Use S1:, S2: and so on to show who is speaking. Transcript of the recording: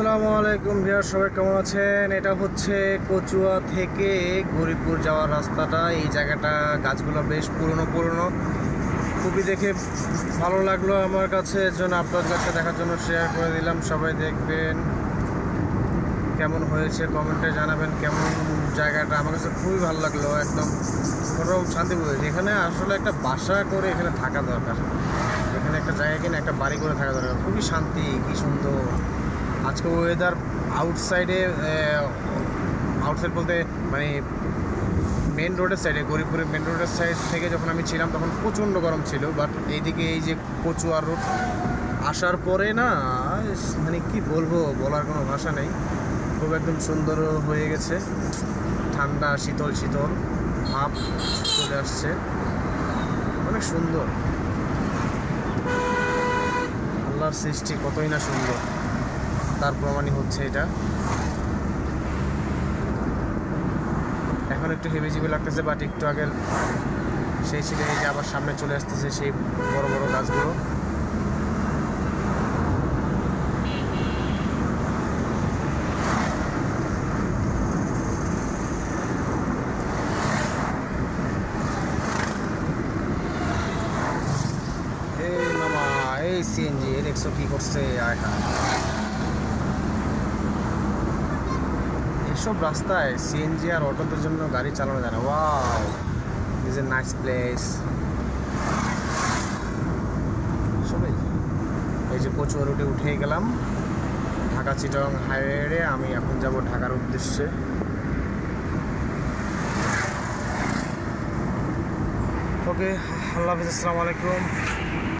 S1: আসসালামু আলাইকুম ভিউয়ার, সবাই কেমন আছেন? এটা হচ্ছে কচুয়া থেকে গরিবপুর যাওয়ার রাস্তাটা। এই জায়গাটা গাছগুলো বেশ পুরনো পুরনো, খুবই দেখে ভালো লাগলো আমার কাছে, এর জন্য আপনার কাছে দেখার জন্য শেয়ার করে দিলাম। সবাই দেখবেন, কেমন হয়েছে কমেন্টে জানাবেন। কেমন জায়গাটা আমার কাছে খুবই ভালো লাগলো, একদম মনোরম শান্তি বলেছে। এখানে আসলে একটা বাসা করে এখানে থাকা দরকার, এখানে একটা জায়গা কিনে একটা বাড়ি করে থাকা দরকার। খুবই শান্তি, কি সুন্দর আজকে ওয়েদার। আউটসাইড বলতে মানে মেন রোডের সাইডে, গরিবপুরের মেন রোডের সাইড থেকে যখন আমি ছিলাম তখন প্রচণ্ড গরম ছিল, বাট এইদিকে এই যে কচুয়া রোড আসার পরে না, মানে কি বলবো, বলার কোনো ভাষা নেই। খুব একদম সুন্দর হয়ে গেছে, ঠান্ডা শীতল শীতল ভাব চলে আসছে, অনেক সুন্দর। আল্লাহর সৃষ্টি কতই না সুন্দর, তার প্রমাণই হচ্ছে এটা। এখন একটু হেবিজিবি লাগতেছে, বাট একটু আগে সেই ছিল এই যে আবার সামনে চলে আসতেছে সেই বড় বড় গাছগুলো। এই মামা, এই সিএনজি দেখছো কি করছে? আয় হ্যাঁ, এসব রাস্তায় সিএনজি আর অটোদের জন্য গাড়ি চালানো যায় না। Wow, is a nice place. সবাই এই যে কচুয়া রুটে উঠে গেলাম, ঢাকা চিটাগাং হাইওয়ে। আমি এখন যাব ঢাকার উদ্দেশ্যে। ওকে, আল্লাহ হাফিজ, আসসালামু আলাইকুম।